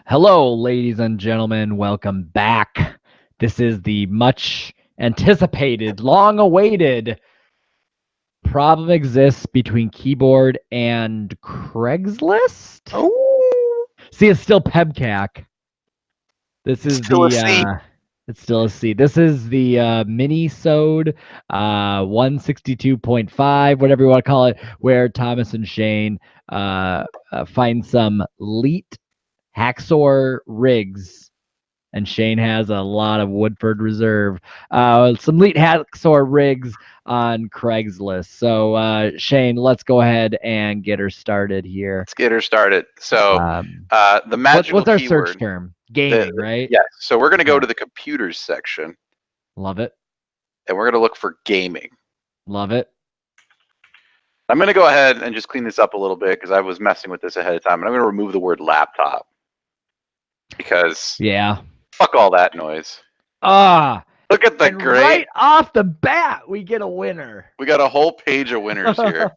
Hello, ladies and gentlemen. Welcome back. This is the much anticipated, long awaited problem exists between keyboard and Craigslist. Oh, See, it's still PEBKAC. This is still a C. it's still a C. This is the mini-sode 162.5, whatever you want to call it, where Thomas and Shane find some leet hacksaw rigs, and Shane has a lot of Woodford Reserve. Some leet hacksaw rigs on Craigslist. So Shane, let's go ahead and get her started here. Let's get her started. So the magical what's our keyword, search term? Gaming, right? Yes. So we're going to go to the computers section, Love it. and we're going to look for gaming. Love it. I'm going to go ahead and just clean this up a little bit because I was messing with this ahead of time, and I'm going to remove the word laptop because fuck all that noise. Look at the and great. right off the bat, we get a winner. We got a whole page of winners here.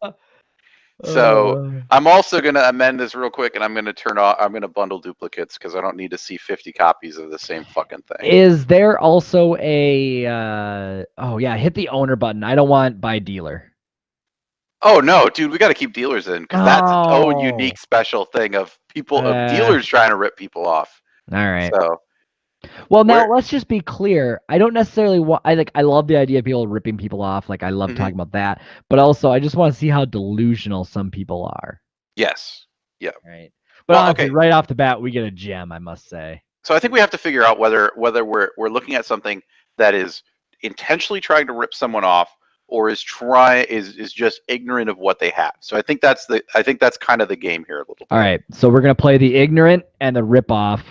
So I'm also going to amend this real quick, and I'm going to bundle duplicates because I don't need to see 50 copies of the same fucking thing. Is there also a hit the owner button. I don't want by dealer. Oh no, dude, we got to keep dealers in because that's its own unique special thing of dealers trying to rip people off. All right. So well, now let's just be clear. I don't necessarily want. I love the idea of people ripping people off. Like I love talking about that, but also I just want to see how delusional some people are. Yes. Yeah. Right. But honestly, right off the bat, we get a gem, I must say. So I think we have to figure out whether we're looking at something that is intentionally trying to rip someone off, or is just ignorant of what they have. So I think that's kind of the game here a little bit. All right. So we're gonna play the ignorant and the rip off.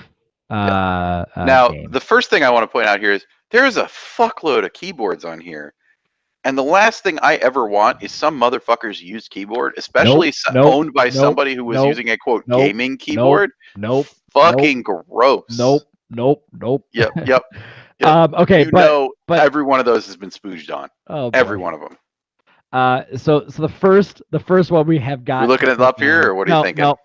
Now, the first thing I want to point out here is there is a fuckload of keyboards on here. And the last thing I ever want is some motherfucker's used keyboard, especially owned by somebody who was using a, quote, gaming keyboard. Fucking gross. Nope. Yep. Okay, but every one of those has been spooged on. Oh, every one of them. So the first one we have got. You're looking it up here, or what are you thinking? No.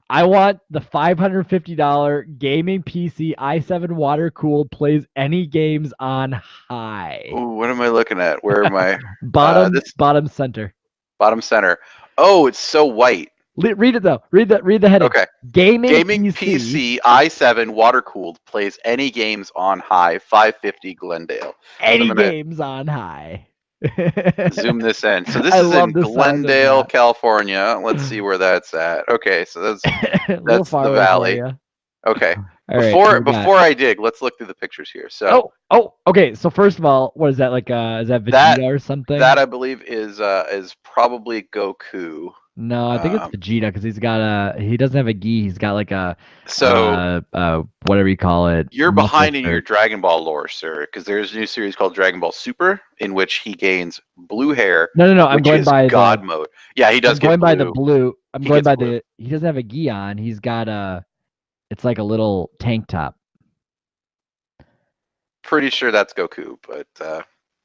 I want the $550 gaming PC i7 water cooled, plays any games on high. Ooh, what am I looking at? Where am I? Bottom center. Bottom center. Oh, it's so white. Read it though. Read the heading. Okay. Gaming PC i7 water cooled, plays any games on high. 550 Glendale. Any games on high. Zoom this in. So this is in Glendale, California. Let's see where that's at. Okay, so that's the valley. Okay. Before I dig, let's look through the pictures here. So okay. So first of all, what is that like? Is that Vegeta or something? That I believe is probably Goku. No, I think it's Vegeta because he doesn't have a gi. He's got like a whatever you call it. You're behind in your Dragon Ball lore, sir, because there's a new series called Dragon Ball Super in which he gains blue hair. No. I'm going by God mode. Yeah, he does. I'm going by the blue. I'm going by the. He doesn't have a gi on. He's got it's like a little tank top. Pretty sure that's Goku, but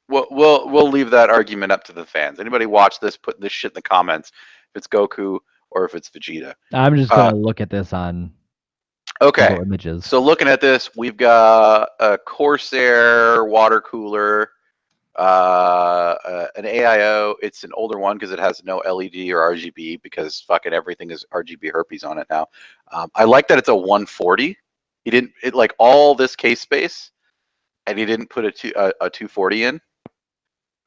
we'll leave that argument up to the fans. Anybody watch this? Put this shit in the comments. If it's Goku or if it's Vegeta. I'm just gonna look at this on Google Images. So looking at this, we've got a Corsair water cooler, an AIO. It's an older one because it has no LED or RGB because fucking everything is RGB herpes on it now. I like that it's a 140. He didn't like all this case space, and he didn't put a 240 in.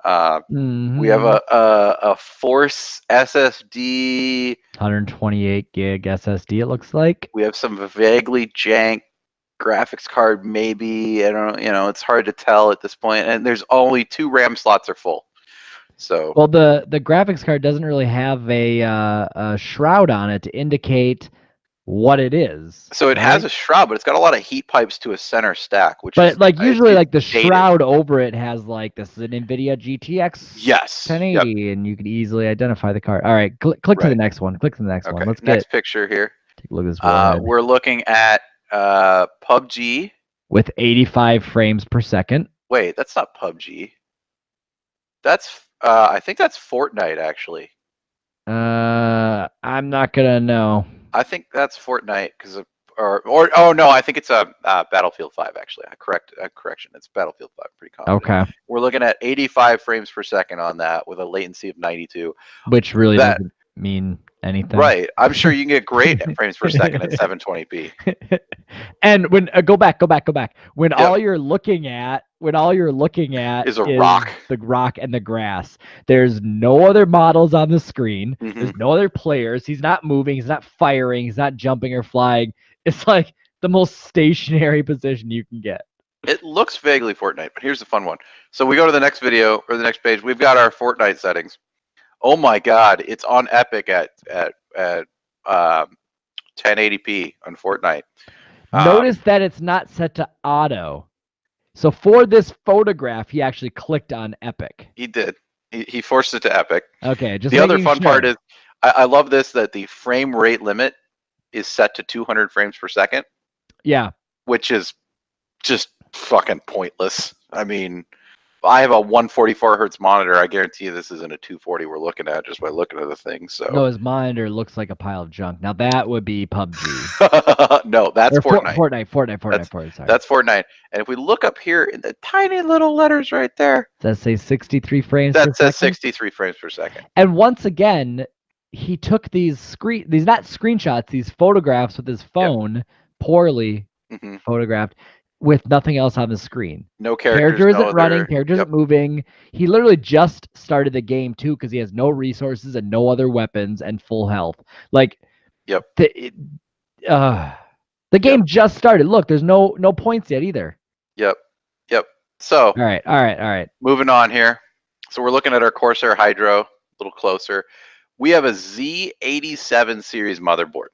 We have a Force SSD, 128 gig SSD. It looks like we have some vaguely jank graphics card. Maybe I don't know. It's hard to tell at this point. And there's only 2 RAM slots are full. So well, the graphics card doesn't really have a shroud on it to indicate what it is. So it has a shroud, but it's got a lot of heat pipes to a center stack, usually like the shroud over it has like this is an NVIDIA GTX 1080, and you can easily identify the card. All right, click to the next one. Click to the next one. Let's next picture here. Take a look at this. We're looking at PUBG with 85 frames per second. Wait, that's not PUBG. That's I think that's Fortnite actually. I'm not gonna know. I think that's Fortnite because oh no, I think it's a Battlefield 5 actually. Correction, it's Battlefield 5. Pretty confident. Okay. We're looking at 85 frames per second on that with a latency of 92. Which really doesn't mean anything. Right. I'm sure you can get great frames per second at 720p. And when go back. When all you're looking at is a rock. The rock and the grass. There's no other models on the screen. Mm-hmm. There's no other players. He's not moving. He's not firing. He's not jumping or flying. It's like the most stationary position you can get. It looks vaguely Fortnite, but here's the fun one. So we go to the next video or the next page. We've got our Fortnite settings. Oh my God, it's on Epic at 1080p on Fortnite. Notice that it's not set to auto. So for this photograph, he actually clicked on Epic. He did. He forced it to Epic. Okay. Just the other fun part is I love this, that the frame rate limit is set to 200 frames per second. Yeah. Which is just fucking pointless. I mean, I have a 144 hertz monitor. I guarantee you this isn't a 240 we're looking at just by looking at the thing. So no, his monitor looks like a pile of junk. Now that would be PUBG. No, that's Fortnite. Fortnite. Sorry. That's Fortnite. And if we look up here in the tiny little letters right there, does that say 63 frames? That says 63 frames per second. And once again, he took these not screenshots, these photographs with his phone, poorly photographed, with nothing else on the screen. No characters. Character isn't running. Character isn't moving. He literally just started the game too because he has no resources and no other weapons and full health. Like, the game just started. Look, there's no points yet either. Yep. So all right. Moving on here. So we're looking at our Corsair Hydro a little closer. We have a Z87 series motherboard.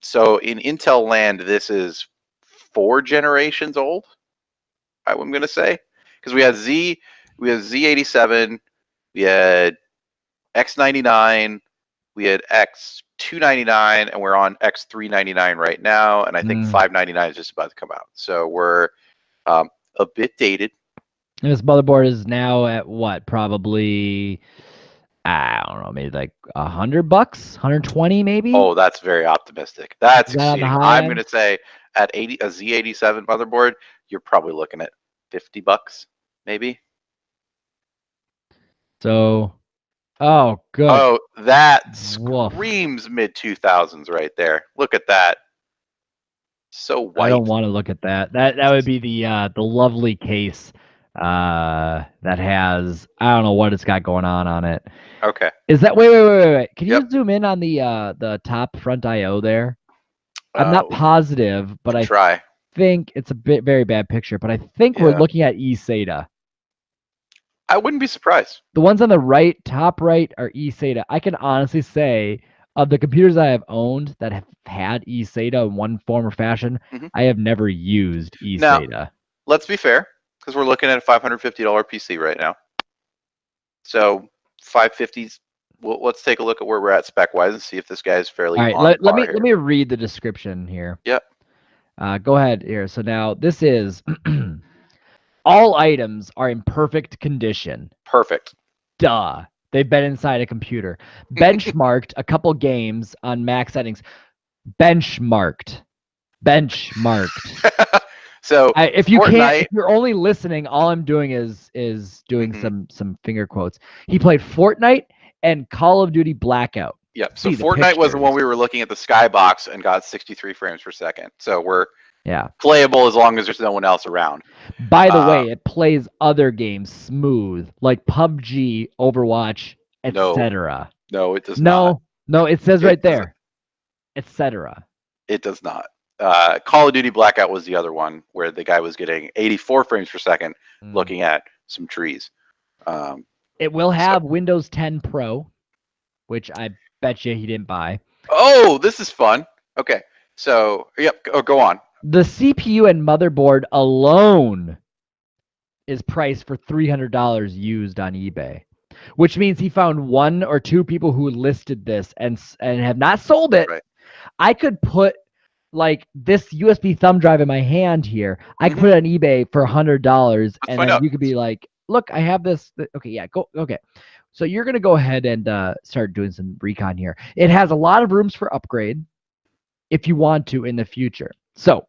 So in Intel land, this is 4 generations old, I'm going to say, because we had Z87, we had X99, we had X299, and we're on X399 right now, and I think 599 is just about to come out. So we're a bit dated. And this motherboard is now at what? Probably, I don't know, maybe like $100, 120 maybe. Oh, that's very optimistic. That's exceeding. I'm going to say at a Z87 motherboard, you're probably looking at $50 maybe. So, oh, good. Oh, that screams mid 2000s right there. Look at that. So white. I don't want to look at that. That would be the lovely case that has, I don't know what it's got going on it. Okay. Is that wait? Can you zoom in on the top front IO there? I'm not positive, but I think it's a very bad picture. But I think we're looking at eSATA. I wouldn't be surprised. The ones on the top right are eSATA. I can honestly say of the computers I have owned that have had eSATA in one form or fashion, I have never used eSATA. Now, let's be fair, because we're looking at a $550 PC right now. So 550s. Well, let's take a look at where we're at spec-wise and see if this guy is fairly. All right, let me read the description here. Yep. Go ahead here. So now this is all items are in perfect condition. Perfect. Duh. They've been inside a computer. Benchmarked a couple games on max settings. Benchmarked. So if you're only listening, all I'm doing is doing some finger quotes. He played Fortnite and Call of Duty Blackout. Yep. So Fortnite was the one we were looking at the skybox and got 63 frames per second. So we're playable as long as there's no one else around. By the way, it plays other games smooth, like PUBG, Overwatch, etc. No, it does not. No, it says right there, etc. It does not. Call of Duty Blackout was the other one where the guy was getting 84 frames per second looking at some trees. It will have Windows 10 Pro, which I bet you he didn't buy. Oh, this is fun. Okay. So, go on. The CPU and motherboard alone is priced for $300 used on eBay, which means he found 1 or 2 people who listed this and have not sold it. Right. I could put like this USB thumb drive in my hand here. I could put it on eBay for $100, and then you could be like, look, I have this. Okay, okay. So you're going to go ahead and start doing some recon here. It has a lot of rooms for upgrade. if you want to in the future. So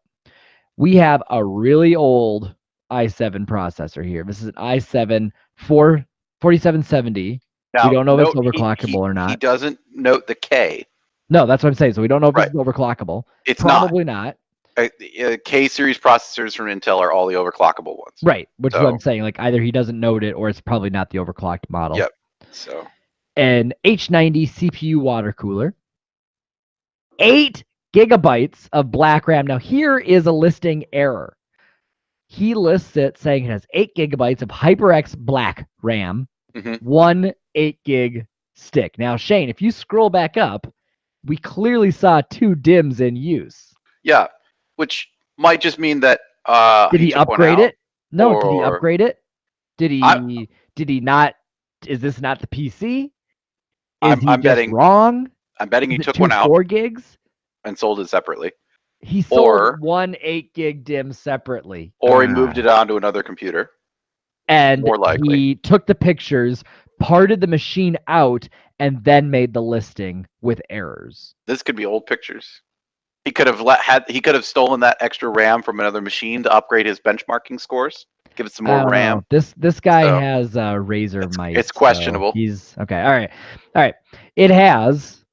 we have a really old i7 processor here. This is an i7 4770. Now, we don't know if it's overclockable or not. He doesn't note the K. No, that's what I'm saying. So we don't know if it's overclockable. It's probably not. K series processors from Intel are all the overclockable ones. Right, which is what I'm saying. Like either he doesn't note it or it's probably not the overclocked model. Yep. So an H90 CPU water cooler, 8 gigabytes of black RAM. Now here is a listing error. He lists it saying it has 8 gigabytes of HyperX black RAM, 1 8 gig stick. Now, Shane, if you scroll back up, we clearly saw 2 DIMMs in use. Yeah, which might just mean that did he upgrade it? No, did he upgrade it? Did he not? Is this not the PC? I'm betting wrong. I'm betting he took one out 4 gigs and sold it separately. He sold 1 8 gig DIMM separately. Or he moved it onto another computer. And more likely. He took the pictures, parted the machine out, and then made the listing with errors. This could be old pictures. He could have stolen that extra RAM from another machine to upgrade his benchmarking scores. Give it some more RAM. This guy has Razer mice. It's questionable. So he's okay. All right. It has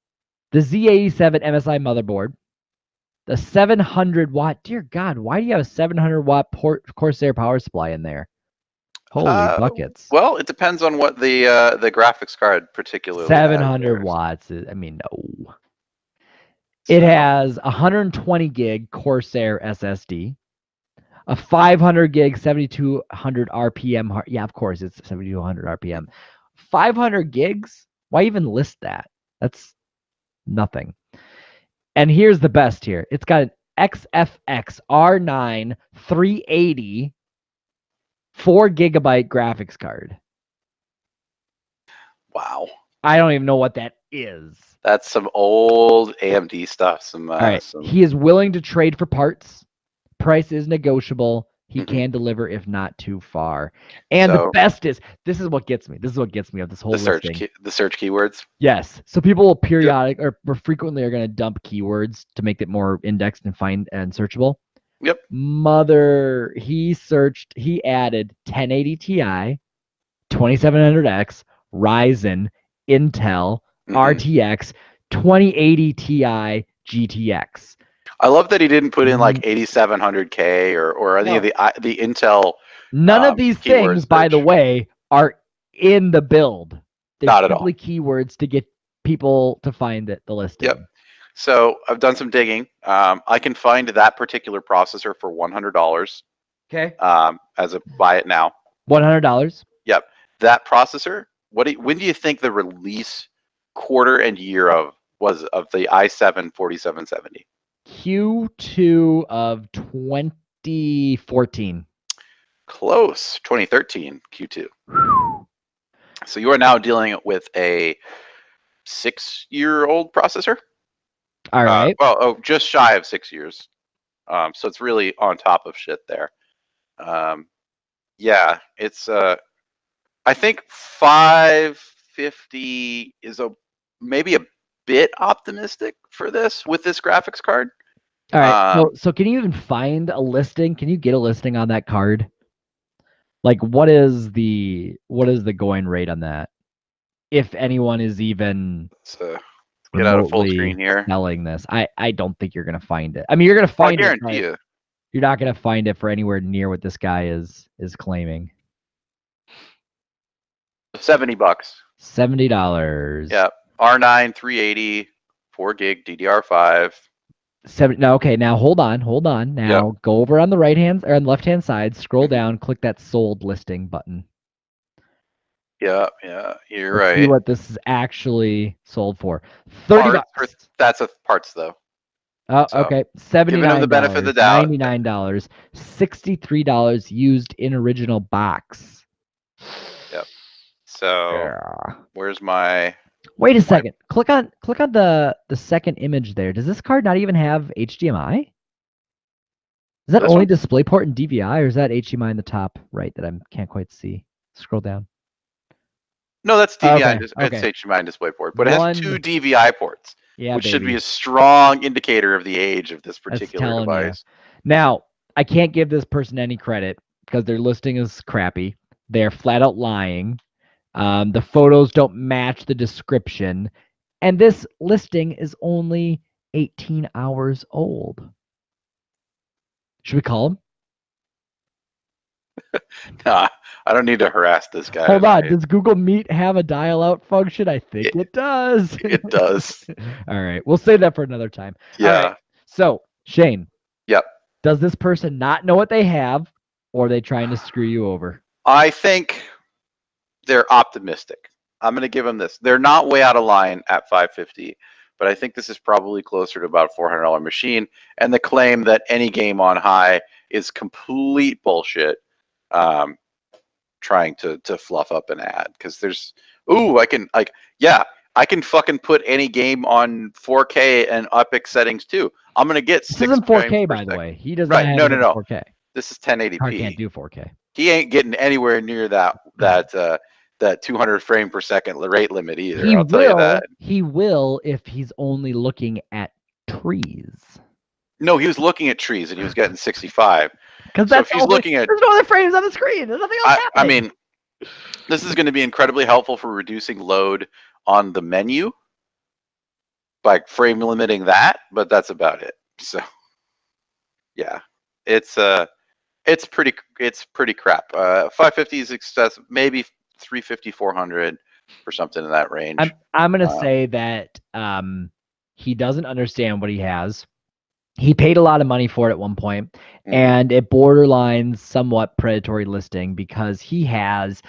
the Z87 MSI motherboard, the 700 watt. Dear God, why do you have a 700 watt Corsair power supply in there? Holy buckets. Well, it depends on what the graphics card particularly. 700 watts. No. It has 120 gig Corsair SSD, a 500 gig 7200 RPM. Yeah, of course, it's 7200 RPM. 500 gigs? Why even list that? That's nothing. And here's the best here. It's got an XFX R9 380 4 gigabyte graphics card. Wow. I don't even know what that is. That's some old AMD stuff. All right. He is willing to trade for parts. Price is negotiable. He can deliver if not too far. And the best is, this is what gets me. This is what gets me of this whole listing. The search keywords? Yes. So people will periodic or frequently are going to dump keywords to make it more indexed and find and searchable. Yep. He added 1080 Ti, 2700X, Ryzen, Intel, RTX, 2080 Ti, GTX. I love that he didn't put in like 8700K or any of the Intel. None of these things, by the way, are in the build. They're not at all. Keywords to get people to find the listing. Yep. So I've done some digging. I can find that particular processor for $100. Okay. As a buy it now. $100. Yep. That processor. When do you think the release quarter and year was of the i7 4770? Q2 of 2014. Close. 2013 Q2. So you are now dealing with a 6-year-old processor. All right. Just shy of 6 years. So it's really on top of shit there. Yeah, it's I think 550 is maybe a bit optimistic for this with this graphics card. All right. So can you even find a listing? Can you get a listing on that card? Like what is the going rate on that? If anyone is even get out of full screen here selling this, I don't think you're gonna find it. I mean, you're gonna find it. I guarantee you. You're not gonna find it for anywhere near what this guy is claiming. $70. $70. Yeah. R9 380, 4 gig DDR5. Now hold on. Now go over on the right hand or on the left hand side, scroll down, click that sold listing button. Yeah, you're right. See what this is actually sold for. $30. That's parts though. Oh, so, okay. $79. Giving him the benefit of the doubt. $99. $63 used in original box. Yep. So where's my? Wait a second. Click on the second image there. Does this card not even have HDMI? Is that only DisplayPort and DVI, or is that HDMI in the top right that I can't quite see? Scroll down. No, that's DVI. It's HDMI and DisplayPort, but it has 2 DVI ports. which should be a strong indicator of the age of this particular device. Now, I can't give this person any credit because their listing is crappy. They're flat out lying. The photos don't match the description. And this listing is only 18 hours old. Should we call him? Nah, I don't need to harass this guy. Hold on. Does Google Meet have a dial-out function? I think it does. It does. All right. We'll save that for another time. Yeah. Right. So, Shane. Yep. Does this person not know what they have, or are they trying to screw you over? I think they're optimistic. I'm going to give them this. They're not way out of line at $550, but I think this is probably closer to about a $400 machine. And the claim that any game on high is complete bullshit. Trying to fluff up an ad because there's I can fucking put any game on 4K and epic settings too. I'm gonna get 6 This isn't 4K by the way. He doesn't have no 4K. This is 1080p. Car can't do 4K. He ain't getting anywhere near that 200 frame per second rate limit either. I'll tell you that. He will if he's only looking at trees. No, he was looking at trees and he was getting 65. Because if he's looking at, there's no other frames on the screen. There's nothing else happening. I mean, this is going to be incredibly helpful for reducing load on the menu by frame limiting that, but that's about it. So, yeah, it's pretty crap. 550 is excessive, maybe 350, 400 or something in that range. I'm going to say that he doesn't understand what he has. He paid a lot of money for it at one point, and it borderlines somewhat predatory listing because he has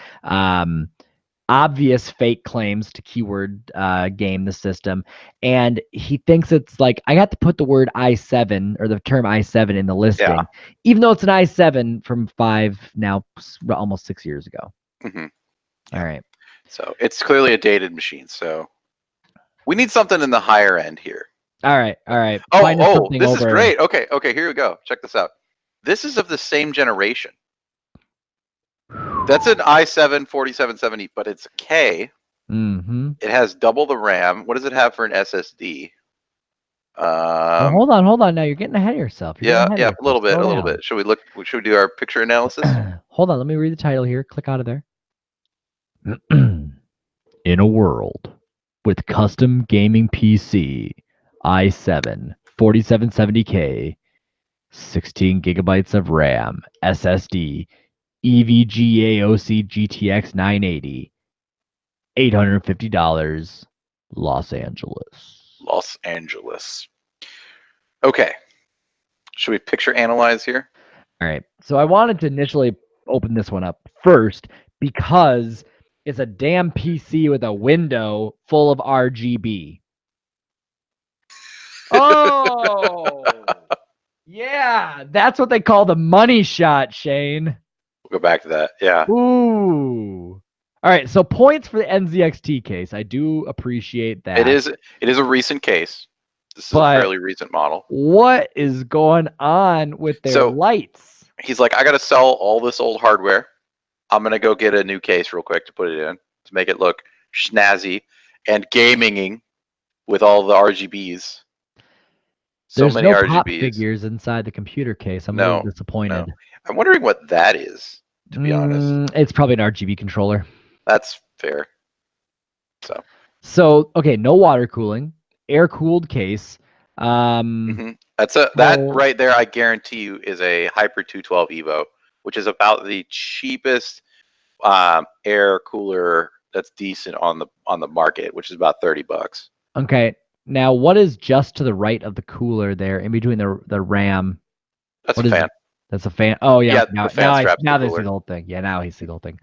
obvious fake claims to keyword game the system, and he thinks it's like, I got to put the word i7 or the term i7 in the listing, even though it's an i7 from almost 6 years ago. All right. So it's clearly a dated machine. So we need something in the higher end here. All right. This is great. Okay, here we go. Check this out. This is of the same generation. That's an i7 4770, but it's a K. It has double the RAM. What does it have for an SSD? Hold on. Now you're getting ahead of yourself. A little bit. Should we do our picture analysis? Hold on. Let me read the title here. Click out of there. In a world with custom gaming PC, i7 4770K, 16 gigabytes of RAM, SSD, EVGA OC GTX 980, $850, Los Angeles. Okay. Should we picture analyze here? All right. So I wanted to initially open this one up first because it's a damn PC with a window full of RGB. Oh, yeah. That's what they call the money shot, Shane. We'll go back to that. Yeah. Ooh. All right. So points for the NZXT case. I do appreciate that. It is a recent case. This is a fairly recent model. What is going on with their lights? He's like, I got to sell all this old hardware. I'm going to go get a new case real quick to put it in to make it look snazzy and gaming with all the RGBs. There's many RGBs. Pop figures inside the computer case. I'm a little disappointed. No. I'm wondering what that is, to be honest. It's probably an RGB controller. That's fair. So okay, no water cooling, air-cooled case. That right there, I guarantee you, is a Hyper 212 Evo, which is about the cheapest air cooler that's decent on the market, which is about $30. Okay. Now, what is just to the right of the cooler there, in between the RAM? That's a fan. That's a fan. Oh yeah. Now there's the whole thing. Yeah, now he's the whole thing.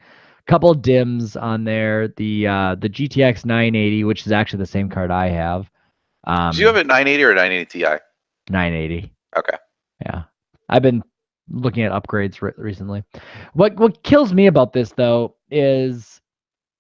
Couple dims on there. The GTX 980, which is actually the same card I have. Do you have a 980 or a 980 Ti? 980. Okay. Yeah, I've been looking at upgrades recently. What kills me about this though is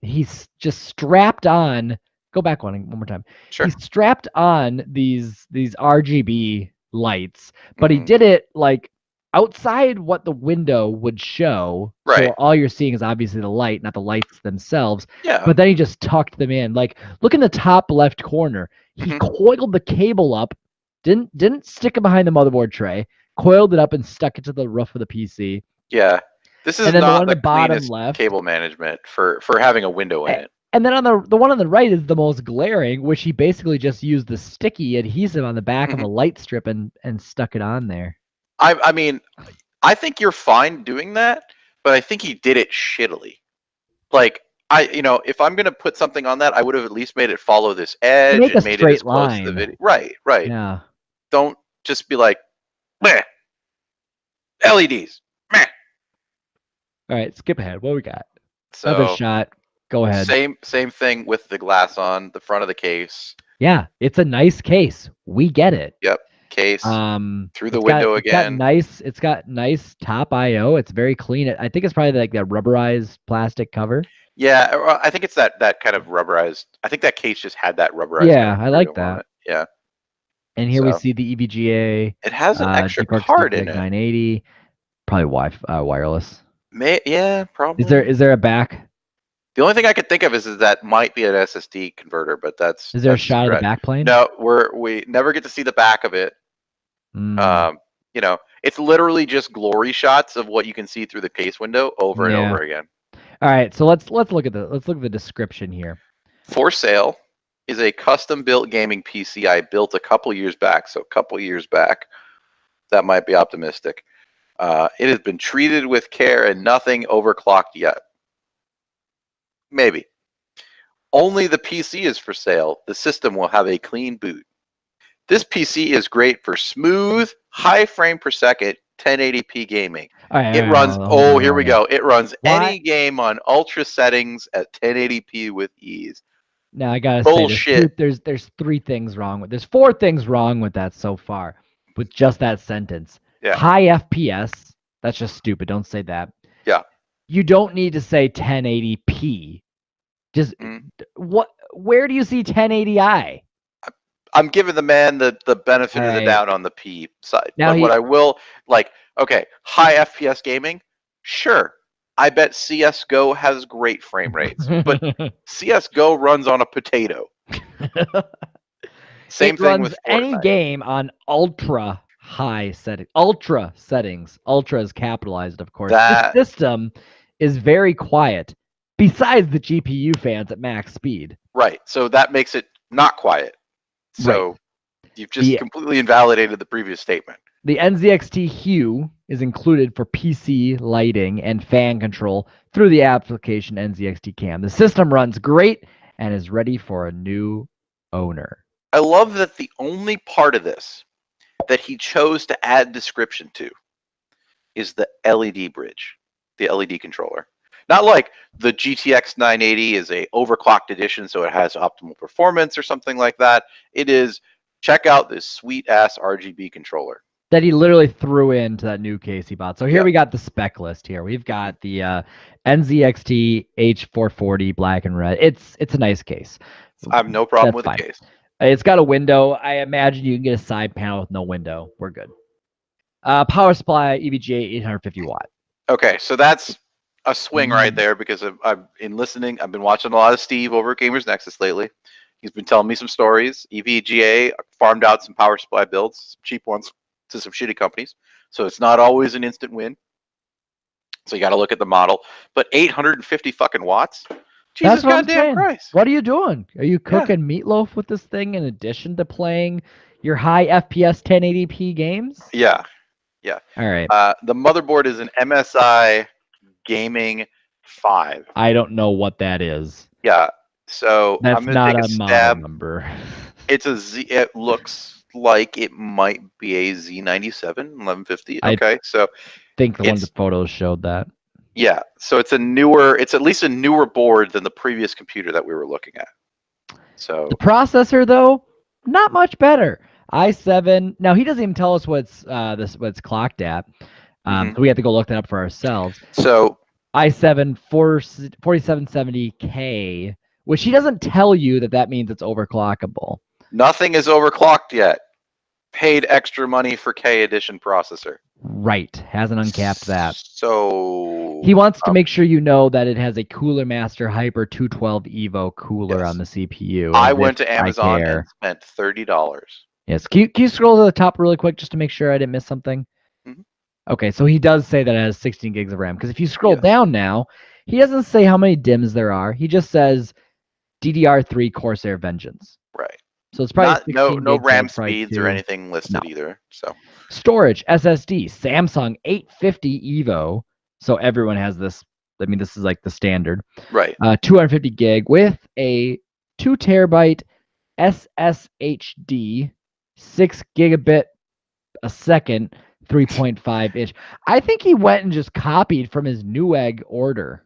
he's just strapped on. Go back one more time. Sure. He's strapped on these RGB lights, but he did it like outside what the window would show. Right. So all you're seeing is obviously the light, not the lights themselves. Yeah. But then he just tucked them in. Like, look in the top left corner. He coiled the cable up, didn't stick it behind the motherboard tray, coiled it up and stuck it to the roof of the PC. Yeah. This is not the cleanest cable management for having a window in it. And then on the one on the right is the most glaring, which he basically just used the sticky adhesive on the back of a light strip and stuck it on there. I mean, I think you're fine doing that, but I think he did it shittily. Like, if I'm gonna put something on that, I would have at least made it follow this edge and made it as close to the video. Right. Yeah. Don't just be like, meh. LEDs. Meh. All right, skip ahead. What we got? So, another shot. Go ahead. Same thing with the glass on the front of the case. Yeah, it's a nice case. We get it. Yep. Case through the window again. It's got nice top I/O. It's very clean. I think it's probably like that rubberized plastic cover. Yeah, I think it's that kind of rubberized. I think that case just had that rubberized. Yeah, I like that. Yeah. And here we see the EVGA. It has an extra card in it. 980, probably wireless. Yeah, probably. Is there a back? The only thing I could think of is that might be an SSD converter, but that's. Is there a shot of the back plane? No, we never get to see the back of it. It's literally just glory shots of what you can see through the case window over and over again. All right, so let's look at the description here. For sale is a custom-built gaming PC I built a couple years back. So a couple years back, that might be optimistic. It has been treated with care and nothing overclocked yet. Maybe. Only the PC is for sale. The system will have a clean boot. This PC is great for smooth, high frame per second, 1080p gaming. It runs, here we go. It runs any game on ultra settings at 1080p with ease. Now I gotta say, there's 3 things wrong with. There's 4 things wrong with that so far, with just that sentence. Yeah. High FPS. That's just stupid. Don't say that. Yeah. You don't need to say 1080p. Just where do you see 1080i? I'm giving the man the benefit of the doubt on the P side. Now but what I will high FPS gaming, sure. I bet CS:GO has great frame rates, but CS:GO runs on a potato. Same thing with Fortnite. Any game on ultra settings. Ultra is capitalized, of course. The system is very quiet, besides the GPU fans at max speed. Right. So that makes it not quiet. So you've just completely invalidated the previous statement. The NZXT Hue is included for PC lighting and fan control through the application NZXT Cam. The system runs great and is ready for a new owner. I love that the only part of this that he chose to add description to is the LED bridge, the LED controller. Not like the GTX 980 is a overclocked edition, so it has optimal performance or something like that. It is, check out this sweet-ass RGB controller. That he literally threw into that new case he bought. So here we got the spec list here. We've got the NZXT H440 black and red. It's a nice case. I have no problem with the case. It's got a window. I imagine you can get a side panel with no window. We're good. Power supply, EVGA 850 watt. Okay, so that's a swing right there because I've been watching a lot of Steve over at Gamers Nexus lately. He's been telling me some stories. EVGA farmed out some power supply builds, some cheap ones, to some shitty companies. So it's not always an instant win. So you got to look at the model. But 850 fucking watts? Jesus goddamn Christ. What are you doing? Are you cooking meatloaf with this thing in addition to playing your high FPS 1080p games? Yeah. All right. The motherboard is an MSI Gaming 5. I don't know what that is. Yeah. So that's I'm going to take a stab. Number. It's a Z. It looks like it might be a Z97 1150. Okay, so I think one of the photos showed that. Yeah, so it's at least a newer board than the previous computer that we were looking at. So the processor, though, not much better. i7. Now he doesn't even tell us what's clocked at. So we have to go look that up for ourselves. So i7 4770K, which he doesn't tell you that means it's overclockable. Nothing is overclocked yet. paid extra money for K edition processor. Right. Hasn't uncapped that. So he wants to make sure you know that it has a Cooler Master Hyper 212 Evo cooler on the CPU. I went to Amazon and spent $30. Yes. Can you scroll to the top really quick just to make sure I didn't miss something? Mm-hmm. Okay, so he does say that it has 16 gigs of RAM. Because if you scroll down now, he doesn't say how many DIMMs there are. He just says DDR3 Corsair Vengeance. Right. So it's probably no RAM speeds or anything listed either. So storage SSD Samsung 850 Evo. So everyone has this. I mean, this is like the standard. Right. 250 gig with a 2 terabyte SSHD, 6 gigabit a second, 3.5 inch. I think he went and just copied from his Newegg order.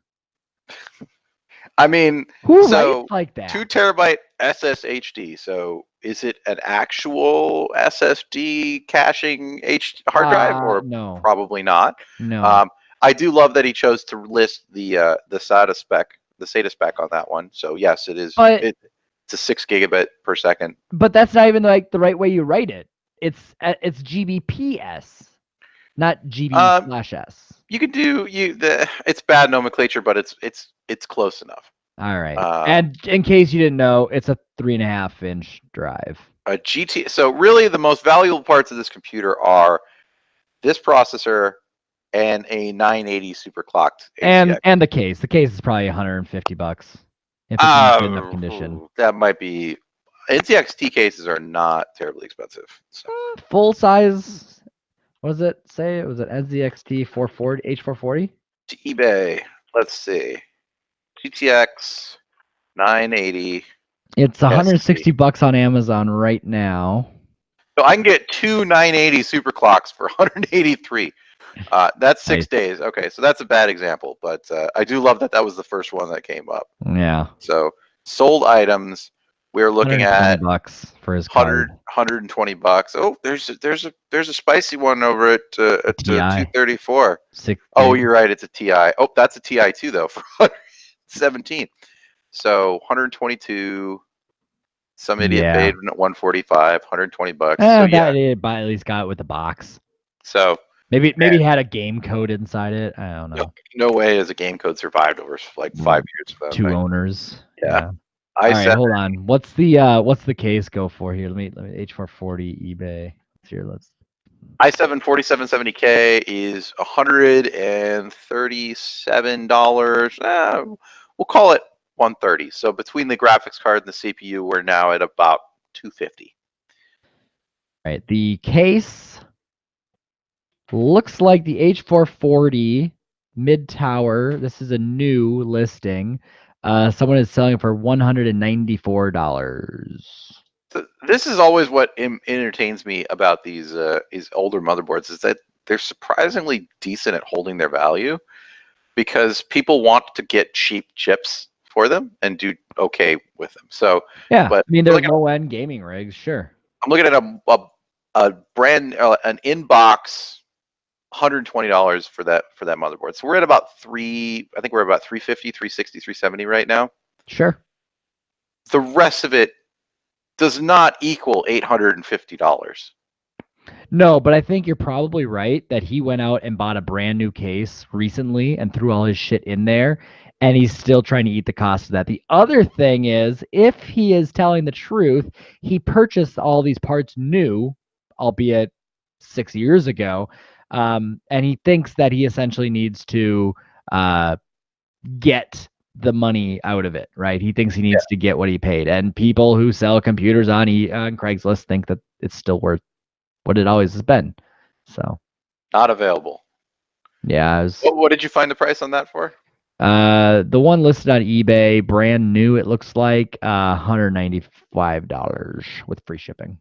I mean, who writes like that? 2 terabyte SSHD. So is it an actual SSD caching hard drive, or no? Probably not. No. I do love that he chose to list the SATA spec on that one. So yes, it is. It's a 6 gigabit per second. But that's not even like the right way you write it. It's GBPS, not GB/S. You could do it's bad nomenclature, but it's close enough. All right. And in case you didn't know, it's a 3.5 inch drive. A GT. So really, the most valuable parts of this computer are this processor and a 980 super clocked ACX. And the case. The case is probably $150 if it's in good enough condition. That might be. NCXT cases are not terribly expensive. So. Full size. What does it say? Was it NZXT 440 H440? To eBay. Let's see. GTX 980. It's $160 on Amazon right now. So I can get 2 980 super clocks for 183. That's 6 days. Okay, so that's a bad example, but I do love that was the first one that came up. Yeah. So sold items. We're looking at $120 for his card. $120. Oh, there's a spicy one over at 234. Oh, you're right. It's a TI. Oh, that's a TI too though for 117. So 122. Some idiot paid 145, $120. So that idiot at least got it with the box. So maybe it had a game code inside it. I don't know. No way has a game code survived over like 5 years. For that, 2 owners. Yeah. All right, hold on. What's the case go for here? Let me H440 eBay. Let's. i7 4770K is $137. We'll call it $130. So between the graphics card and the CPU, we're now at about $250. All right, the case looks like the H440 mid tower. This is a new listing. Someone is selling for $194. This is always what entertains me about these older motherboards, is that they're surprisingly decent at holding their value, because people want to get cheap chips for them and do okay with them. So yeah, but I mean, they're low-end gaming rigs, sure. I'm looking at a brand an inbox. $120 for that motherboard. So we're at about I think we're about 350, 360, 370 right now. Sure. The rest of it does not equal $850. No, but I think you're probably right that he went out and bought a brand new case recently and threw all his shit in there, and he's still trying to eat the cost of that. The other thing is, if he is telling the truth, he purchased all these parts new, albeit 6 years ago. And he thinks that he essentially needs to get the money out of it, right? He thinks he needs to get what he paid. And people who sell computers on Craigslist think that it's still worth what it always has been. So not available. Yeah. What did you find the price on that for? The one listed on eBay, brand new, it looks like $195 with free shipping.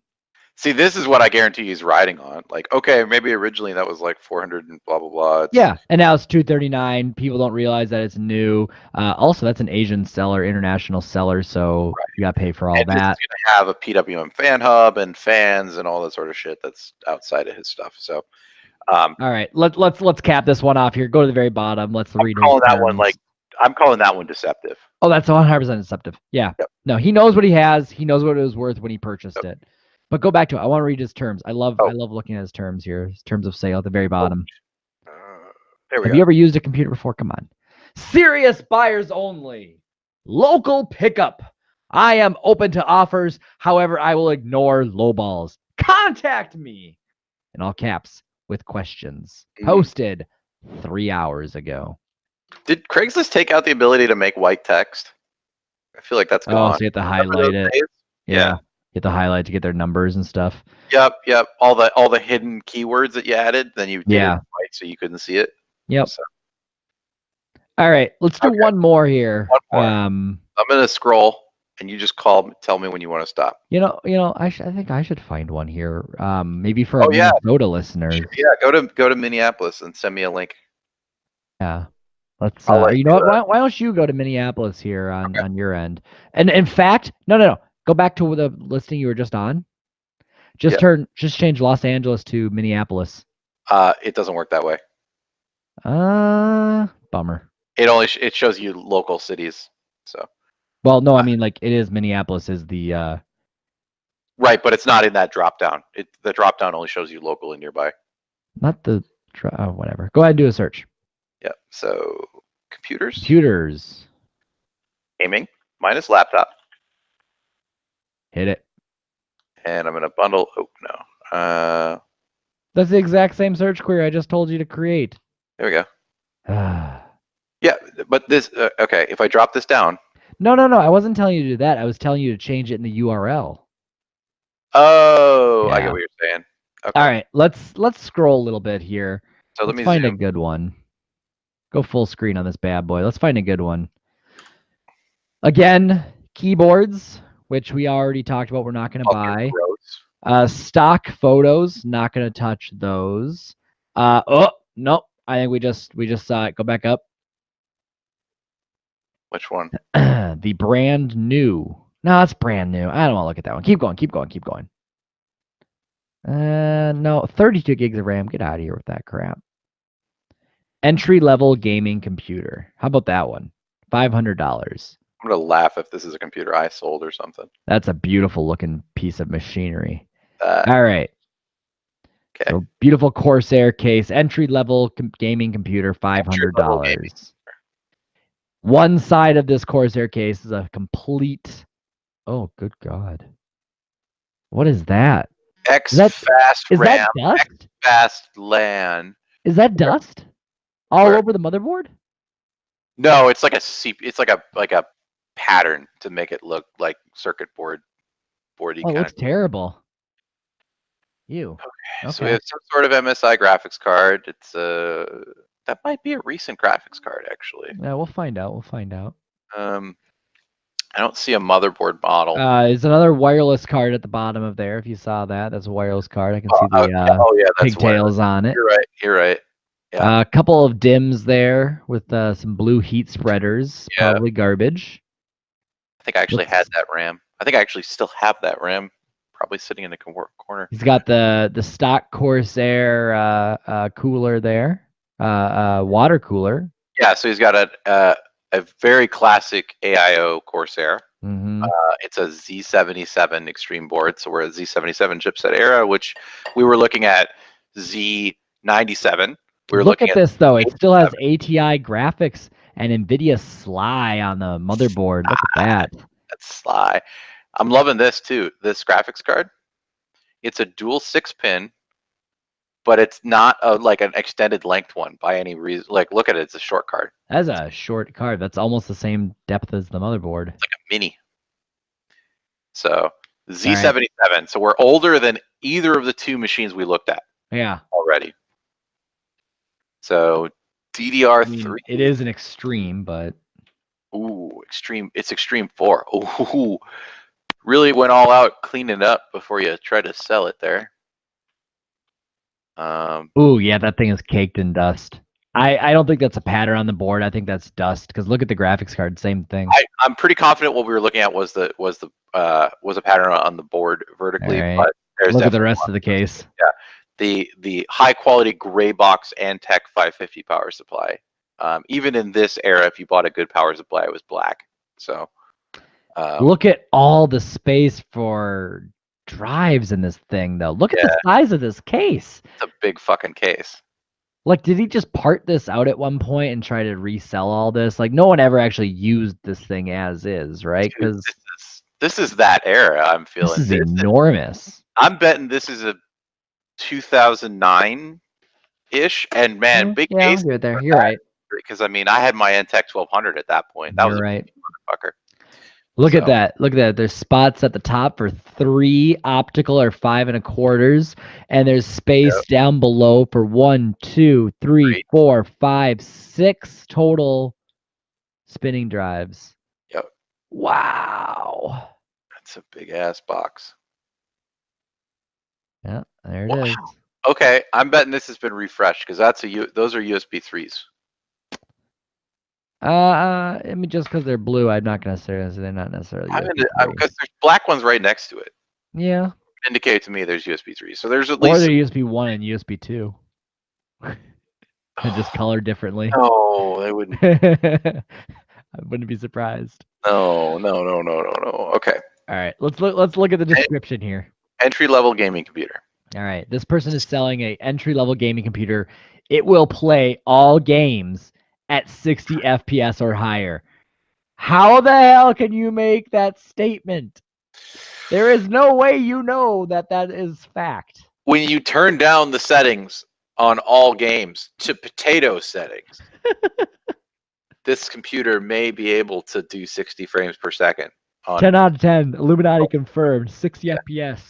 See, this is what I guarantee he's riding on. Like, okay, maybe originally that was like 400 and blah, blah, blah. Yeah, and now it's 239. People don't realize that it's new. Also, that's an Asian seller, international seller, so you got to pay for all that. It's going to have a PWM fan hub and fans and all that sort of shit that's outside of his stuff. So, all right, let's cap this one off here. Go to the very bottom. Let's read. I'm calling that one deceptive. Oh, that's 100% deceptive. Yeah. Yep. No, he knows what he has. He knows what it was worth when he purchased it. But go back to it. I want to read his terms. I love looking at his terms here. His terms of sale at the very bottom. There we go. Have you ever used a computer before? Come on. Serious buyers only. Local pickup. I am open to offers. However, I will ignore lowballs. Contact me. In all caps with questions. Posted 3 hours ago. Did Craigslist take out the ability to make white text? I feel like that's gone. Oh, so you have to highlight it. Yeah. You have to highlight to get their numbers and stuff. Yep. All the hidden keywords that you added, then you did it white so you couldn't see it. Yep. So. All right, let's do one more here. One more. I'm gonna scroll, and you just tell me when you want to stop. I think I should find one here. Maybe for our Minnesota listeners. Yeah, go to Minneapolis and send me a link. Yeah. Let's. You know what? Why don't you go to Minneapolis here on your end? And in fact, no. Go back to the listing you were just on. Just change Los Angeles to Minneapolis. It doesn't work that way. Bummer. It shows you local cities. So. Well, no, I mean like it is Minneapolis is the. Right, but it's not in that drop down. The drop down only shows you local and nearby. Not the whatever. Go ahead and do a search. Yeah. So computers. Gaming minus laptop. Hit it. And I'm gonna bundle. Oh no. That's the exact same search query I just told you to create. There we go. Yeah, but this okay. If I drop this down. No. I wasn't telling you to do that. I was telling you to change it in the URL. Oh, yeah. I get what you're saying. Okay. All right, let's scroll a little bit here. So let me find a good one. Go full screen on this bad boy. Let's find a good one. Again, keyboards, which we already talked about. We're not going to buy. Stock photos, not going to touch those. Oh no, I think we just saw it. Go back up. Which one? The brand new. No, it's brand new. I don't want to look at that one. Keep going. No, 32 gigs of RAM. Get out of here with that crap. Entry-level gaming computer. How about that one? $500. I'm going to laugh if this is a computer I sold or something. That's a beautiful looking piece of machinery. All right. Okay. So beautiful Corsair case. Entry-level gaming computer, $500. One side of this Corsair case is a complete... Oh, good God. What is that? Fast RAM. That dust? Fast LAN. Is that dust? All over the motherboard? No, it's like a pattern to make it look like circuit boardy. Oh, it looks terrible. Ew. Okay. So we have some sort of MSI graphics card. It's that might be a recent graphics card actually. Yeah, we'll find out. I don't see a motherboard model. There's another wireless card at the bottom of there. If you saw that, that's a wireless card. I can see the pigtails on it. You're right. Yeah. A couple of DIMMs there with some blue heat spreaders. Yeah. Probably garbage. I think I actually had that RAM. I think I actually still have that RAM. Probably sitting in the corner. He's got the stock Corsair cooler there, water cooler. Yeah, so he's got a very classic AIO Corsair. Mm-hmm. It's a Z77 Extreme board, so we're at Z77 chipset era, which we were looking at Z97. Look at this though; it still has ATI graphics and NVIDIA Sly on the motherboard. Look at that. That's Sly. I'm loving this too. This graphics card. It's a dual 6-pin, but it's not like an extended length one by any reason. Like, look at it; it's a short card. That's a short card. That's almost the same depth as the motherboard. It's like a mini. So Z77. Right. So we're older than either of the two machines we looked at. Yeah. Already. So DDR3. I mean, it is an extreme, but extreme. It's Extreme 4. Ooh, really went all out cleaning it up before you try to sell it there. Yeah, that thing is caked in dust. I don't think that's a pattern on the board. I think that's dust because look at the graphics card, same thing. I'm pretty confident what we were looking at was a pattern on the board vertically. Right. But look at the rest of the case. Yeah. The high quality gray box Antec 550 power supply. Even in this era, if you bought a good power supply, it was black. So look at all the space for drives in this thing, though. Look at the size of this case. It's a big fucking case. Like, did he just part this out at one point and try to resell all this? Like, no one ever actually used this thing as is, right? Because this is that era. I'm feeling this is enormous. I'm betting this is a 2009-ish, and man, big case. You're there. You're right. Because I mean, I had my NTEC 1200 at that point. That was right, motherfucker. Look at that. Look at that. There's spots at the top for 3 optical or 5 1/4, and there's space down below for 1, 2, 3, 4, 5, 6 total spinning drives. Yep. Wow. That's a big ass box. Yeah, there it is. Okay, I'm betting this has been refreshed because those are USB 3s. I mean, just because they're blue, I'm not going to say they're not necessarily. Because there's black ones right next to it. Yeah. Indicate to me there's USB 3. So there's at least. Or they're USB 1 and USB 2. And just color differently. No, they wouldn't. I wouldn't be surprised. No. Okay. All right, let's look at the description here. Entry-level gaming computer. All right, this person is selling a entry-level gaming computer. It will play all games at 60 FPS or higher. How the hell can you make that statement? There is no way you know that is fact. When you turn down the settings on all games to potato settings, this computer may be able to do 60 frames per second. 10 out of 10. Illuminati confirmed. 60 FPS.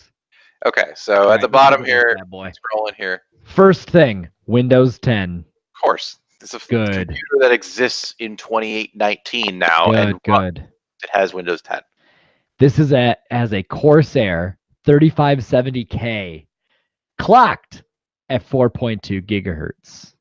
Okay, so at the bottom here, scrolling here. First thing, Windows 10. Of course. It's a computer that exists in 2019 now. Good. It has Windows 10. This is as a Corsair 3570K, clocked at 4.2 gigahertz,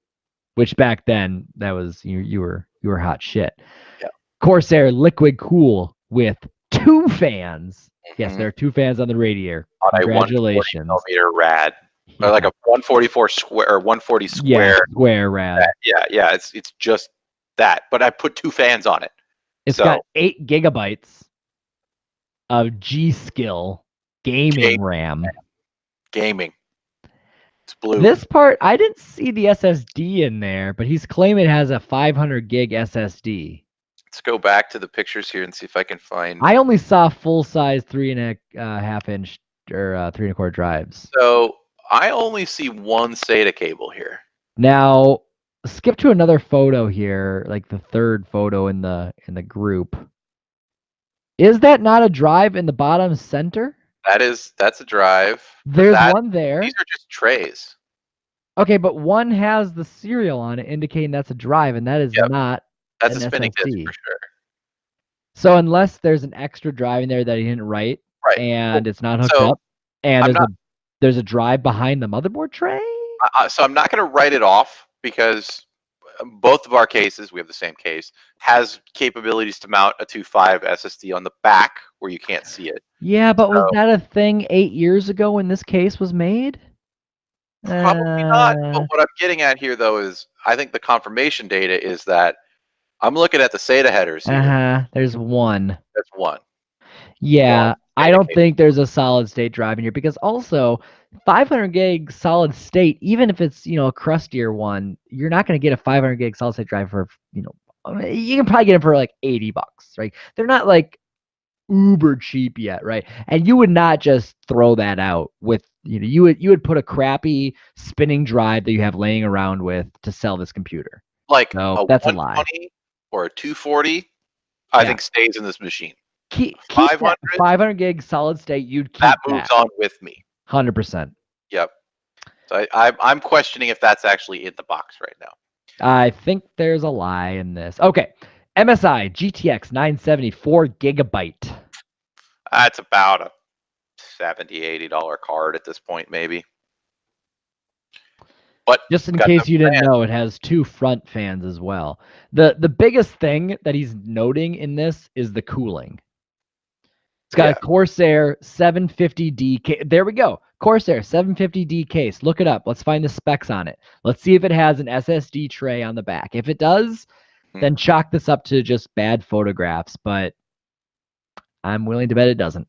which back then that was you were hot shit. Yeah. Corsair liquid cool with 2 fans. Yes, there are 2 fans on the radiator. Congratulations. On a 140mm rad. Or like a 144 square or 140 square. Yeah, square rad. Yeah. It's just that. But I put 2 fans on it. It's got 8 gigabytes of G-Skill gaming RAM. Gaming. It's blue. This part, I didn't see the SSD in there, but he's claiming it has a 500 gig SSD. Let's go back to the pictures here and see if I can find. I only saw full-size 3.5 inch or 3 1/4 drives. So I only see one SATA cable here. Now, skip to another photo here, like the 3rd photo in the group. Is that not a drive in the bottom center? That's a drive. There's one there. These are just trays. Okay, but one has the serial on it indicating that's a drive, and that is not. That's a spinning disk for sure. So unless there's an extra drive in there that he didn't write, and it's not hooked up, and there's a drive behind the motherboard tray. So I'm not going to write it off because both of our cases, we have the same case, has capabilities to mount a 2.5 SSD on the back where you can't see it. Yeah, but was that a thing 8 years ago when this case was made? Probably not. But what I'm getting at here, though, is I think the confirmation data is that I'm looking at the SATA headers here. There's one. That's one. Yeah, I don't think there's a solid state drive in here because also 500 gig solid state, even if it's, a crustier one, you're not going to get a 500 gig solid state drive for, you can probably get it for like $80, right? They're not like uber cheap yet, right? And you would not just throw that out with, you would put a crappy spinning drive that you have laying around with to sell this computer. Like that's a lie. Or a 240, I think stays in this machine. Keep 500 gig solid state. You'd keep that moves on with me. 100%. Yep. So I'm questioning if that's actually in the box right now. I think there's a lie in this. Okay, MSI GTX 970 4 gigabyte. That's about a $70-$80 card at this point, maybe. But just in case you didn't know, it has 2 front fans as well. The biggest thing that he's noting in this is the cooling. It's got a Corsair 750D case. There we go. Corsair 750D case. Look it up. Let's find the specs on it. Let's see if it has an SSD tray on the back. If it does, then chalk this up to just bad photographs. But I'm willing to bet it doesn't.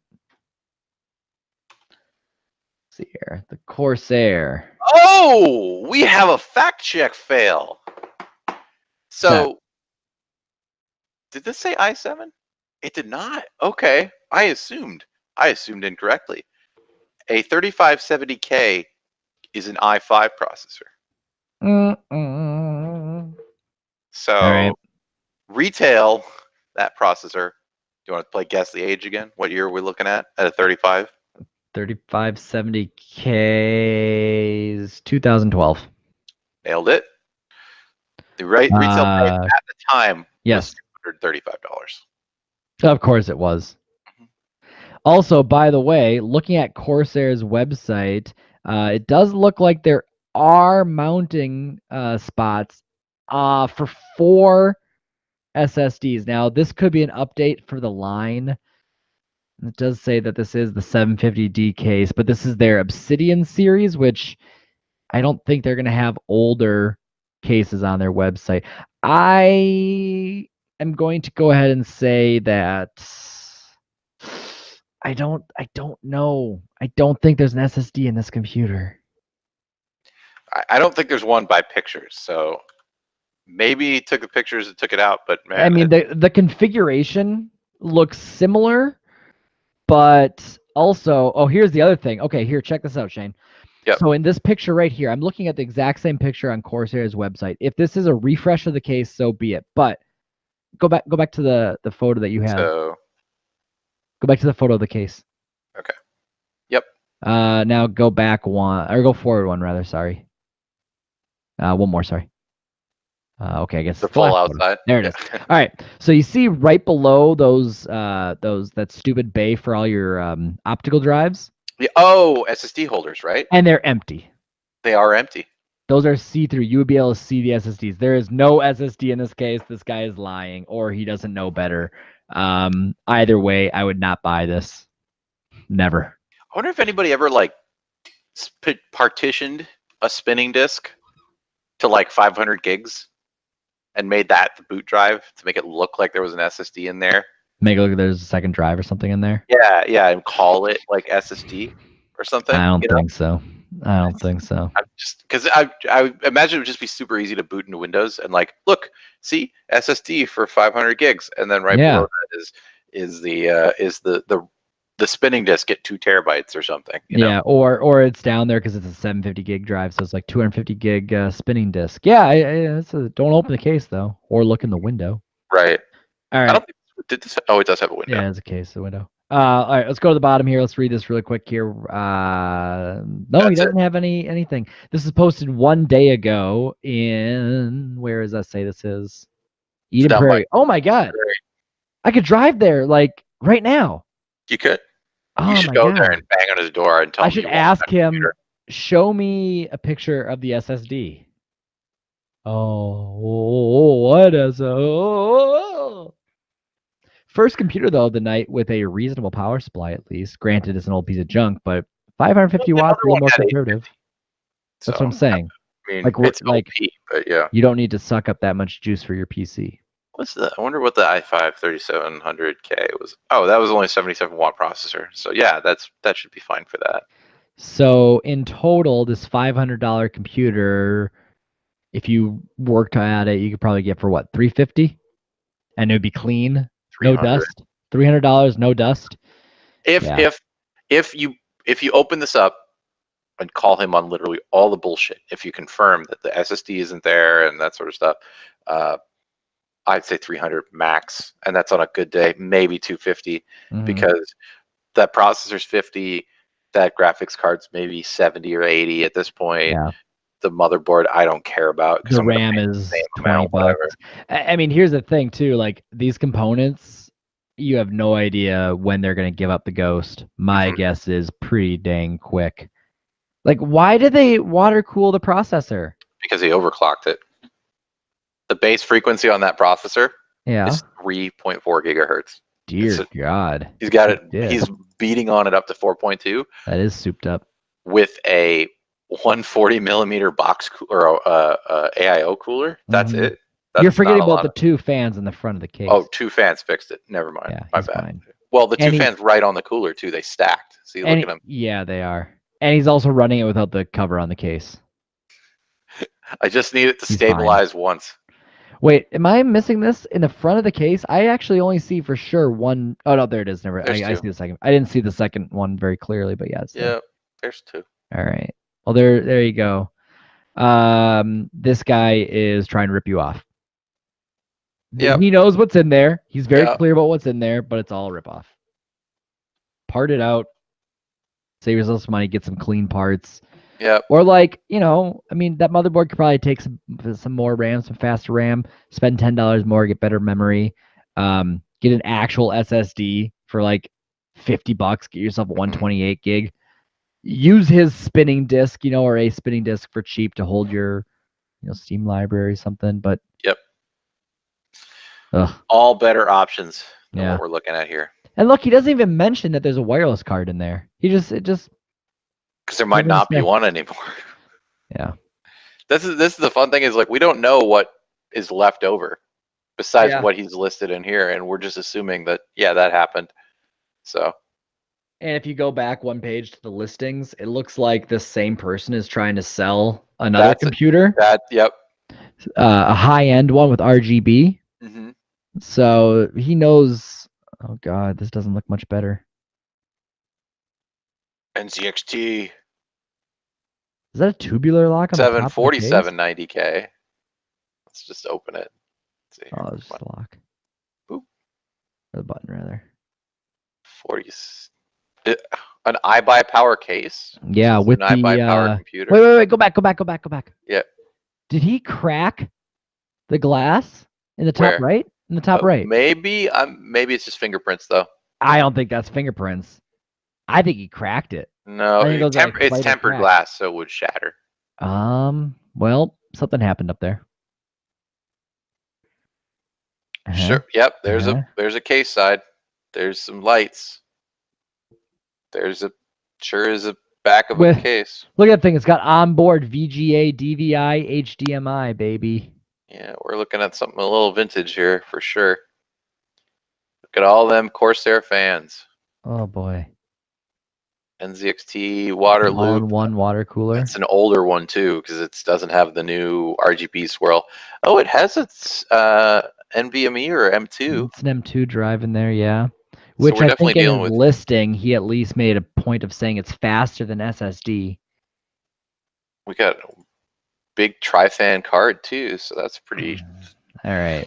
see here. The Corsair. Oh, we have a fact check fail. So, did this say i7? It did not. Okay, I assumed incorrectly. A 3570K is an i5 processor. So, retail that processor. Do you want to play guess the age again? What year are we looking at a 35? 3570K is 2012. Nailed it. The retail price at the time was $235. Of course it was. Also, by the way, looking at Corsair's website, it does look like there are mounting spots for 4 SSDs. Now, this could be an update for the line. It does say that this is the 750D case, but this is their Obsidian series, which I don't think they're going to have older cases on their website. I am going to go ahead and say that I don't know. I don't think there's an SSD in this computer. I don't think there's one by pictures, so maybe he took the pictures and took it out, but man. I mean, the configuration looks similar, but also, here's the other thing. Okay, here, check this out, Shane. Yep. So in this picture right here, I'm looking at the exact same picture on Corsair's website. If this is a refresh of the case, so be it. But go back to the photo that you have. So go back to the photo of the case. Okay. Yep. Now go back one, or go forward one rather. Sorry. One more. Sorry. Okay, I guess the full outside. There it is. All right. So you see right below that stupid bay for all your optical drives. Yeah. Oh, SSD holders, right? And they're empty. They are empty. Those are see-through. You would be able to see the SSDs. There is no SSD in this case. This guy is lying, or he doesn't know better. Either way, I would not buy this. Never. I wonder if anybody ever partitioned a spinning disk to 500 gigs and made that the boot drive to make it look like there was an SSD in there. Make it look like there's a second drive or something in there. Yeah, and call it SSD or something. I don't think so. I'm just because I imagine it would just be super easy to boot into Windows and look, see SSD for 500 gigs, and then below that is the spinning disk at 2 terabytes or something. You know? Or it's down there because it's a 750 gig drive, so it's 250 gig spinning disk. Yeah, don't open the case though, or look in the window. Right. All right. I don't think it does have a window. Yeah, it's a case, the window. All right, let's go to the bottom here. Let's read this really quick here. No, he doesn't have anything. This is posted 1 day ago in, where does that say this is? Eden Prairie. Oh my God. I could drive there right now. You could. Oh, you should go there and bang on his door and tell him. I should ask him, show me a picture of the SSD. Oh, what is it? First computer, though, of the night with a reasonable power supply, at least. Granted, it's an old piece of junk, but 550 watts, a little more conservative. That's what I'm saying. I mean, it's OP, but yeah. You don't need to suck up that much juice for your PC. What's the? I wonder what the i5 3700K was. Oh, that was only a 77 watt processor. So yeah, that should be fine for that. So in total, this $500 computer, if you worked at it, you could probably get for what, $350, and it would be clean. No dust. $300, no dust. If you open this up and call him on literally all the bullshit, if you confirm that the SSD isn't there and that sort of stuff, I'd say 300 max, and that's on a good day, maybe 250, because that processor's 50, that graphics card's maybe 70 or 80 at this point. Yeah. The motherboard, I don't care about. The RAM is $20. I mean, here's the thing too. These components, you have no idea when they're going to give up the ghost. My guess is pretty dang quick. Why did they water cool the processor? Because they overclocked it. The base frequency on that processor is 3.4 gigahertz. Dear God. He's got it. He's beating on it up to 4.2. That is souped up. With a 140 millimeter box or AIO cooler. That's it. You're forgetting about the 2 fans in the front of the case. Oh, 2 fans fixed it. Never mind. Yeah, my bad. Fine. Well, the 2 fans right on the cooler too. They stacked. See, look at them. Yeah, they are. And he's also running it without the cover on the case. I just need it to stabilize once. Wait, am I missing this in the front of the case? I actually only see for sure one. Oh no, there it is. Never. I see the second. I didn't see the second one very clearly, but yeah, it's there. Yeah, there's two. All right. Well, there you go. This guy is trying to rip you off. Yeah. He knows what's in there. He's very clear about what's in there, but it's all a rip off. Part it out. Save yourself some money. Get some clean parts. Yeah. Or like, you know, I mean, that motherboard could probably take some more RAM, some faster RAM, spend $10 more, get better memory, get an actual SSD for like $50, get yourself a 128 gig. Use his spinning disk, you know, or a spinning disk for cheap to hold your, you know, Steam library or something. But all better options than what we're looking at here. And look, he doesn't even mention that there's a wireless card in there. Because there might not be one anymore. Yeah. This is the fun thing is like we don't know what is left over besides what he's listed in here, and we're just assuming that that happened. So. And if you go back one page to the listings, it looks like the same person is trying to sell another computer. A high-end one with RGB. Mm-hmm. So he knows. Oh God, this doesn't look much better. NZXT. Is that a tubular lock on 74790K? Let's just open it. Let's see. Oh, it's just a lock. Boop. Or the button rather. 40. An iBuyPower case. Yeah, with an iBuyPower computer. Wait! Go back. Yeah. Did he crack the glass in the top right? In the top right. Maybe it's just fingerprints though. I don't think that's fingerprints. I think he cracked it. No, it's tempered glass, so it would shatter. Well, something happened up there. Sure. Yep. There's a case side. There's some lights. There's a back of a case. Look at that thing. It's got onboard VGA, DVI, HDMI, baby. Yeah, we're looking at something a little vintage here for sure. Look at all them Corsair fans. Oh boy. NZXT water loop. All-in-one water cooler. It's an older one too because it doesn't have the new RGB swirl. Oh, it has its NVMe or M2. It's an M2 drive in there, yeah. Which I think in his listing, he at least made a point of saying it's faster than SSD. We got a big tri-fan card too, so that's pretty. All right.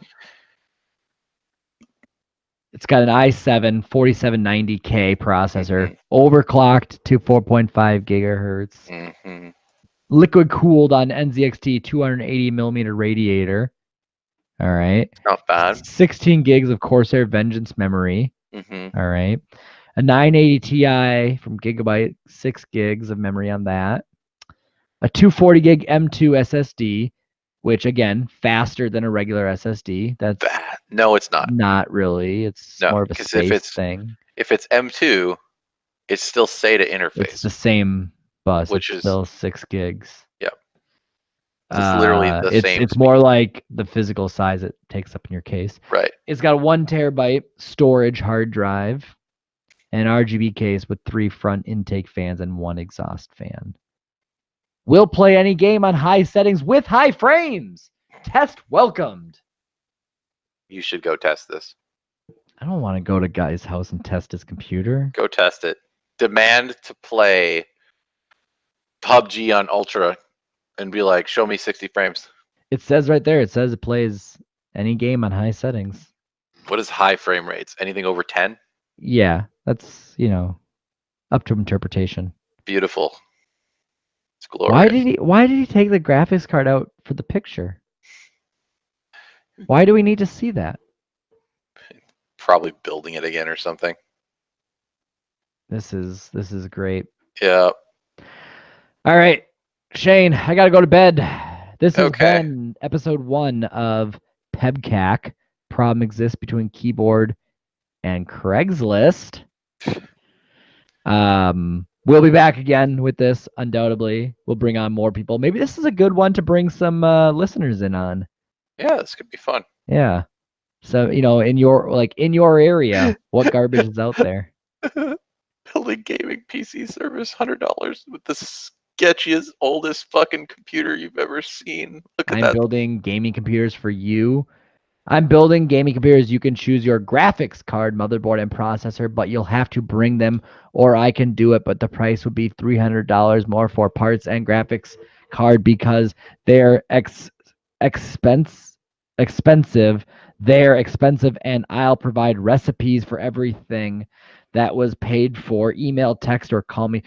It's got an i7 4790K processor, overclocked to 4.5 gigahertz. Liquid cooled on NZXT 280 millimeter radiator. All right. Not bad. 16 gigs of Corsair Vengeance memory. All right. A 980 Ti from Gigabyte, 6 gigs of memory on that. A 240 gig M2 SSD, which again, faster than a regular SSD. That's no, it's not. Not really. It's more of a space thing. If it's M2, it's still SATA interface. It's the same bus, which is still 6 gigs. Yep. It's literally the same. It's more like the physical size it takes up in your case. Right. It's got a 1 terabyte storage hard drive, an RGB case with 3 front intake fans and 1 exhaust fan. Will play any game on high settings with high frames. Test welcomed. You should go test this. I don't want to go to Guy's house and test his computer. Go test it. Demand to play PUBG on Ultra and be like, show me 60 frames. It says right there, it says it plays any game on high settings. What is high frame rates? Anything over 10? Yeah, that's, up to interpretation. Beautiful. It's glorious. Why did he take the graphics card out for the picture? Why do we need to see that? Probably building it again or something. This is great. Yeah. All right, Shane, I got to go to bed. This has been episode 1 of PEBKAC. Problem exists between keyboard and Craigslist. We'll be back again with this, undoubtedly. We'll bring on more people. Maybe this is a good one to bring some listeners in on. Yeah, this could be fun. Yeah. So, in your area, what garbage is out there? building gaming PC servers, $100 with the sketchiest, oldest fucking computer you've ever seen. Look at that. I'm building gaming computers for you. I'm building gaming computers. You can choose your graphics card, motherboard, and processor, but you'll have to bring them, or I can do it, but the price would be $300 more for parts and graphics card because they're expensive. They're expensive, and I'll provide recipes for everything that was paid for. Email, text, or call me.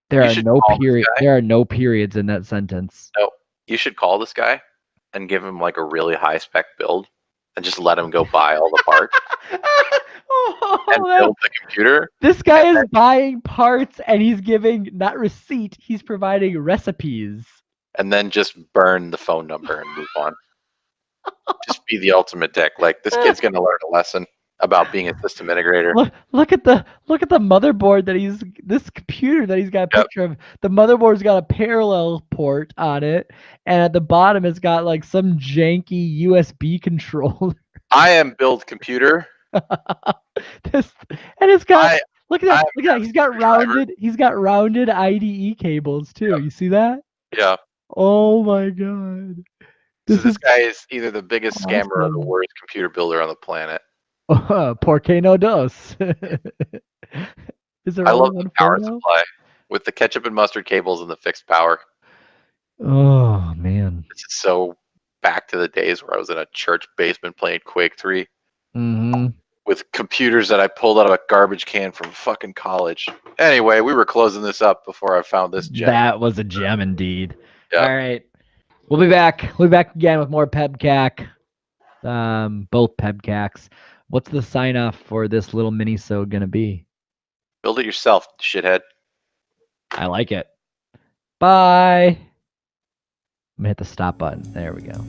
There are no periods in that sentence. No, you should call this guy and give him like a really high spec build and just let him go buy all the parts and build the computer. This guy is buying parts and he's giving not receipt, he's providing recipes. And then just burn the phone number and move on. Just be the ultimate dick. Like, this kid's gonna learn a lesson about being a system integrator. Look at the motherboard that this computer that he's got a picture of. The motherboard's got a parallel port on it, and at the bottom it's got like some janky USB controller. I am build computer. And it's got look at that. He's got rounded IDE cables too. Yep. You see that? Yeah. Oh my god. This guy is either the biggest scammer or the worst computer builder on the planet. Por qué no dos? I love the power supply with the ketchup and mustard cables and the fixed power. Oh man, this is so back to the days where I was in a church basement playing Quake 3 with computers that I pulled out of a garbage can from fucking college. Anyway, we were closing this up before I found this gem. That was a gem indeed. Yep. All right, we'll be back. We'll be back again with more PEBKAC. Both PEBKACs. What's the sign off for this little mini-sode gonna be? Build it yourself, shithead. I like it. Bye. I'm gonna hit the stop button. There we go.